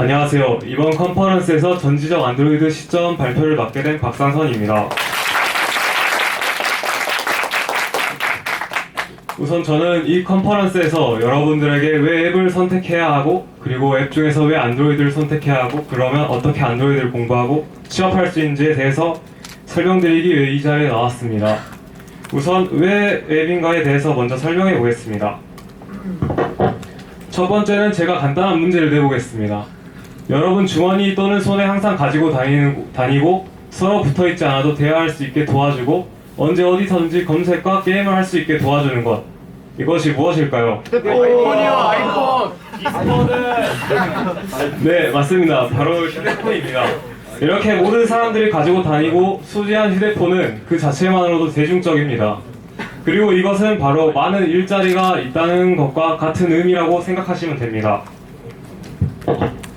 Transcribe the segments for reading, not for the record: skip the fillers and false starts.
안녕하세요. 이번 컨퍼런스에서 전지적 안드로이드 시점 발표를 맡게 된 박상선입니다. 우선 저는 이 컨퍼런스에서 여러분들에게 왜 앱을 선택해야 하고, 그리고 앱 중에서 왜 안드로이드를 선택해야 하고, 그러면 어떻게 안드로이드를 공부하고 취업할 수 있는지에 대해서 설명드리기 위해 이 자리에 나왔습니다. 우선 왜 앱인가에 대해서 먼저 설명해 보겠습니다. 첫 번째는 제가 간단한 문제를 내보겠습니다. 여러분 주머니 또는 손에 항상 가지고 다니고 서로 붙어있지 않아도 대화할 수 있게 도와주고 언제 어디서든지 검색과 게임을 할 수 있게 도와주는 것, 이것이 무엇일까요? 아이폰이요, 아이폰! 네, 맞습니다. 바로 휴대폰입니다. 이렇게 모든 사람들이 가지고 다니고 소지한 휴대폰은 그 자체만으로도 대중적입니다. 그리고 이것은 바로 많은 일자리가 있다는 것과 같은 의미라고 생각하시면 됩니다.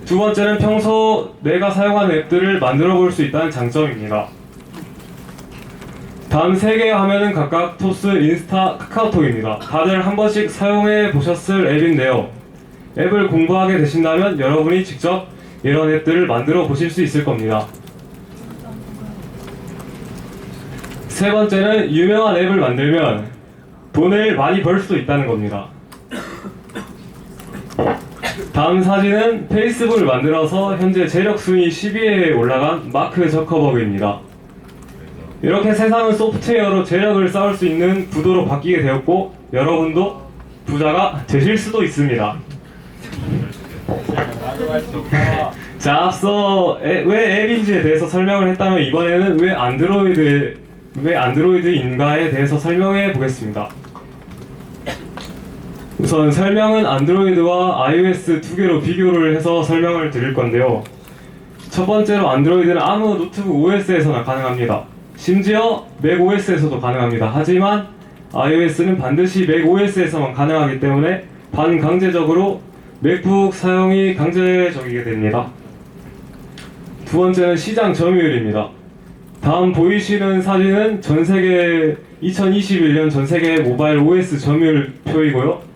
두 번째는 평소 내가 사용하는 앱들을 만들어 볼 수 있다는 장점입니다. 다음 세 개의 화면은 각각 토스, 인스타, 카카오톡입니다. 다들 한 번씩 사용해 보셨을 앱인데요. 앱을 공부하게 되신다면 여러분이 직접 이런 앱들을 만들어 보실 수 있을 겁니다. 세 번째는 유명한 앱을 만들면 돈을 많이 벌 수도 있다는 겁니다. 다음 사진은 페이스북을 만들어서 현재 재력 순위 10위에 올라간 마크 저커버그입니다. 이렇게 세상은 소프트웨어로 재력을 쌓을 수 있는 구도로 바뀌게 되었고 여러분도 부자가 되실 수도 있습니다. 자, 앞서 왜 앱인지에 대해서 설명을 했다면 이번에는 왜 안드로이드인가에 대해서 설명해 보겠습니다. 우선 설명은 안드로이드와 iOS 두 개로 비교를 해서 설명을 드릴 건데요. 첫 번째로 안드로이드는 아무 노트북 OS에서나 가능합니다. 심지어 맥OS에서도 가능합니다. 하지만 iOS는 반드시 맥OS에서만 가능하기 때문에 반강제적으로 맥북 사용이 강제적이게 됩니다. 두 번째는 시장 점유율입니다. 다음 보이시는 사진은 전세계 2021년 전세계 모바일 OS 점유율 표이고요.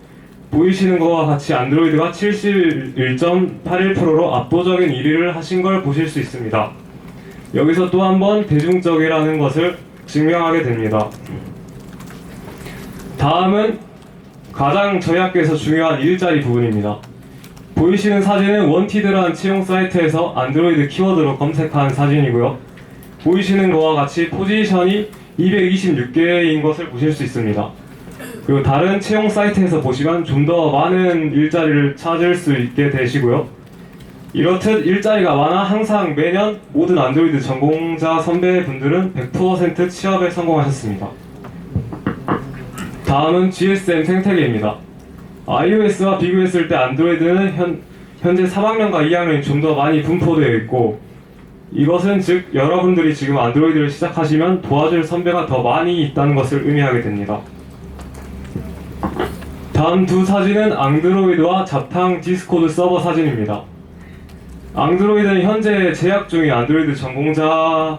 보이시는 것과 같이 안드로이드가 71.81%로 압도적인 1위를 하신 걸 보실 수 있습니다. 여기서 또 한 번 대중적이라는 것을 증명하게 됩니다. 다음은 가장 저희 학교에서 중요한 일자리 부분입니다. 보이시는 사진은 원티드라는 채용 사이트에서 안드로이드 키워드로 검색한 사진이고요. 보이시는 것과 같이 포지션이 226개인 것을 보실 수 있습니다. 그리고 다른 채용 사이트에서 보시면 좀 더 많은 일자리를 찾을 수 있게 되시고요. 이렇듯 일자리가 많아 항상 매년 모든 안드로이드 전공자 선배분들은 100% 취업에 성공하셨습니다. 다음은 GSM 생태계입니다. iOS와 비교했을 때 안드로이드는 현재 3학년과 2학년이 좀 더 많이 분포되어 있고, 이것은 즉 여러분들이 지금 안드로이드를 시작하시면 도와줄 선배가 더 많이 있다는 것을 의미하게 됩니다. 다음 두 사진은 안드로이드와 자탕 디스코드 서버 사진입니다. 안드로이드는 현재 재학 중인 안드로이드 전공자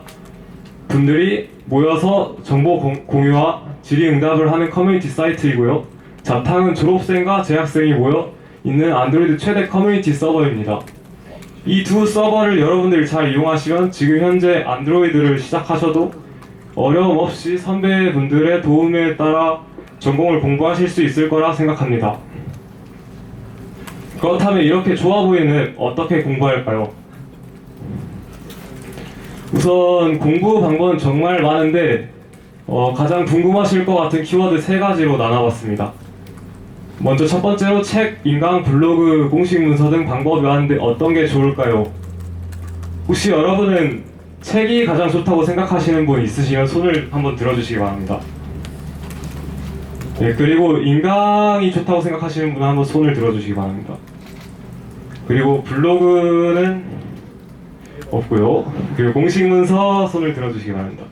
분들이 모여서 정보 공유와 질의응답을 하는 커뮤니티 사이트이고요. 자탕은 졸업생과 재학생이 모여 있는 안드로이드 최대 커뮤니티 서버입니다. 이 두 서버를 여러분들이 잘 이용하시면 지금 현재 안드로이드를 시작하셔도 어려움 없이 선배분들의 도움에 따라 전공을 공부하실 수 있을 거라 생각합니다. 그렇다면 이렇게 좋아 보이는 앱 어떻게 공부할까요? 우선 공부 방법은 정말 많은데 가장 궁금하실 것 같은 키워드 세 가지로 나눠봤습니다. 먼저 첫 번째로 책, 인강, 블로그, 공식 문서 등 방법이 많은데 어떤 게 좋을까요? 혹시 여러분은 책이 가장 좋다고 생각하시는 분 있으시면 손을 한번 들어주시기 바랍니다. 네, 그리고 인강이 좋다고 생각하시는 분은 한번 손을 들어주시기 바랍니다. 그리고 블로그는 없고요. 그리고 공식 문서 손을 들어주시기 바랍니다.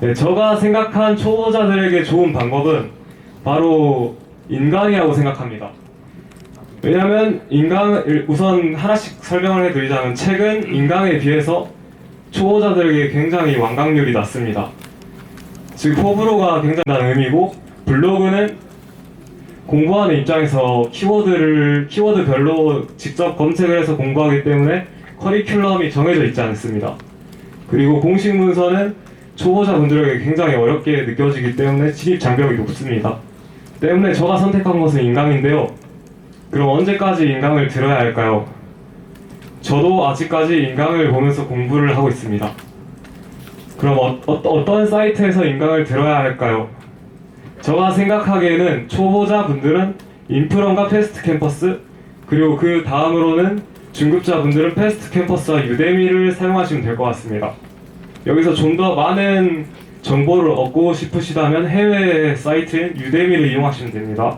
네, 제가 생각한 초보자들에게 좋은 방법은 바로 인강이라고 생각합니다. 왜냐하면 우선 하나씩 설명을 해드리자면 책은 인강에 비해서 초보자들에게 굉장히 완강률이 낮습니다. 즉 호불호가 굉장히 낮은 의미고, 블로그는 공부하는 입장에서 키워드별로 직접 검색을 해서 공부하기 때문에 커리큘럼이 정해져 있지 않습니다. 그리고 공식 문서는 초보자분들에게 굉장히 어렵게 느껴지기 때문에 진입 장벽이 높습니다. 때문에 제가 선택한 것은 인강인데요. 그럼 언제까지 인강을 들어야 할까요? 저도 아직까지 인강을 보면서 공부를 하고 있습니다. 그럼 어떤 사이트에서 인강을 들어야 할까요? 제가 생각하기에는 초보자분들은 인프런과 패스트 캠퍼스, 그리고 그 다음으로는 중급자분들은 패스트 캠퍼스와 유데미를 사용하시면 될 것 같습니다. 여기서 좀 더 많은 정보를 얻고 싶으시다면 해외 사이트인 유데미를 이용하시면 됩니다.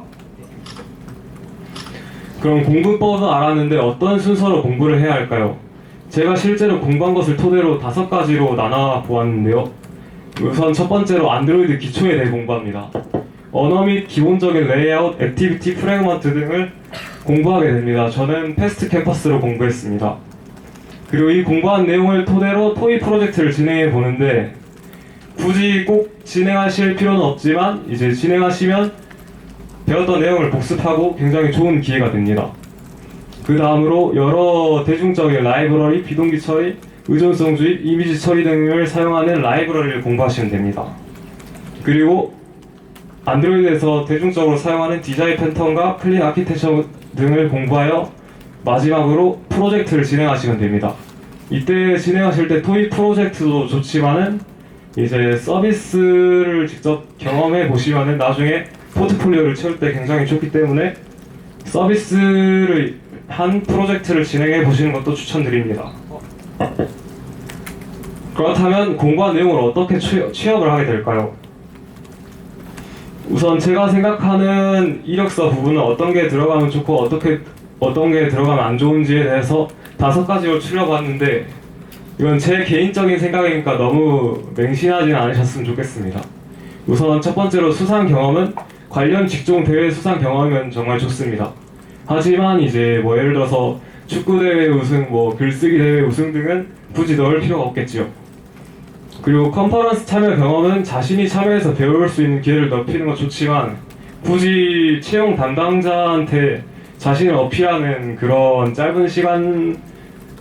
그럼 공부법은 알았는데 어떤 순서로 공부를 해야 할까요? 제가 실제로 공부한 것을 토대로 5가지로 나눠 보았는데요. 우선 첫 번째로 안드로이드 기초에 대해 공부합니다. 언어 및 기본적인 레이아웃, 액티비티, 프레그먼트 등을 공부하게 됩니다. 저는 패스트 캠퍼스로 공부했습니다. 그리고 이 공부한 내용을 토대로 토이 프로젝트를 진행해 보는데 굳이 꼭 진행하실 필요는 없지만 이제 진행하시면 배웠던 내용을 복습하고 굉장히 좋은 기회가 됩니다. 그 다음으로 여러 대중적인 라이브러리, 비동기 처리, 의존성 주입, 이미지 처리 등을 사용하는 라이브러리를 공부하시면 됩니다. 그리고 안드로이드에서 대중적으로 사용하는 디자인 패턴과 클린 아키텍처 등을 공부하여 마지막으로 프로젝트를 진행하시면 됩니다. 이때 진행하실 때 토익 프로젝트도 좋지만은 이제 서비스를 직접 경험해 보시면은 나중에 포트폴리오를 채울 때 굉장히 좋기 때문에 서비스를 한 프로젝트를 진행해 보시는 것도 추천드립니다. 그렇다면 공부한 내용을 어떻게 취업을 하게 될까요? 우선 제가 생각하는 이력서 부분은 어떤 게 들어가면 좋고 어떤 게 들어가면 안 좋은지에 대해서 5가지로 추려봤는데 이건 제 개인적인 생각이니까 너무 맹신하지는 않으셨으면 좋겠습니다. 우선 첫 번째로 수상 경험은 관련 직종 대회 수상 경험이면 정말 좋습니다. 하지만 이제 뭐 예를 들어서 축구 대회 우승, 뭐 글쓰기 대회 우승 등은 굳이 넣을 필요가 없겠지요. 그리고 컨퍼런스 참여 경험은 자신이 참여해서 배울 수 있는 기회를 넓히는 건 좋지만 굳이 채용 담당자한테 자신을 어필하는 그런 짧은 시간에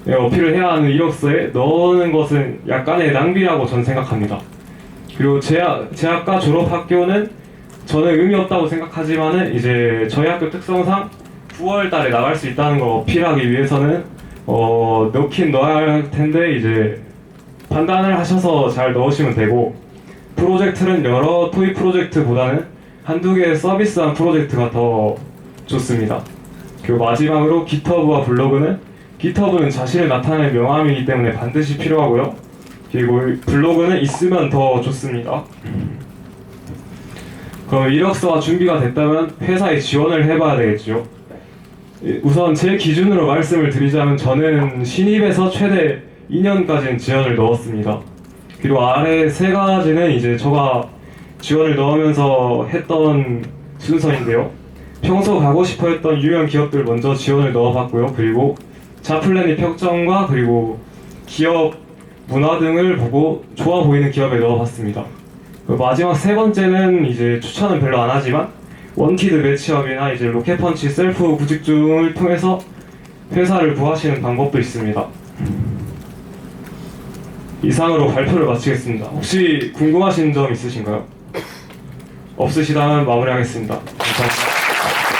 어필을 해야 하는 이력서에 넣는 것은 약간의 낭비라고 저는 생각합니다. 그리고 제 학과 졸업 학교는 저는 의미 없다고 생각하지만은 이제 저희 학교 특성상 9월 달에 나갈 수 있다는 걸 어필하기 위해서는 넣긴 넣어야 할 텐데 이제 판단을 하셔서 잘 넣으시면 되고 프로젝트는 여러 토익 프로젝트보다는 한두 개의 서비스한 프로젝트가 더 좋습니다. 그리고 마지막으로 깃허브와 블로그는 깃허브는 자신을 나타내는 명함이기 때문에 반드시 필요하고요. 그리고 블로그는 있으면 더 좋습니다. 그럼 이력서가 준비가 됐다면 회사에 지원을 해봐야 되겠죠. 우선 제 기준으로 말씀을 드리자면 저는 신입에서 최대 2년까지는 지원을 넣었습니다. 그리고 아래 3가지는 이제 제가 지원을 넣으면서 했던 순서인데요. 평소 가고 싶어 했던 유명 기업들 먼저 지원을 넣어봤고요. 그리고 자플랜이 평점과 그리고 기업 문화 등을 보고 좋아 보이는 기업에 넣어봤습니다. 마지막 3번째는 이제 추천은 별로 안 하지만 원티드 매치업이나 이제 로켓펀치 셀프 구직 중을 통해서 회사를 구하시는 방법도 있습니다. 이상으로 발표를 마치겠습니다. 혹시 궁금하신 점 있으신가요? 없으시다면 마무리하겠습니다. 감사합니다.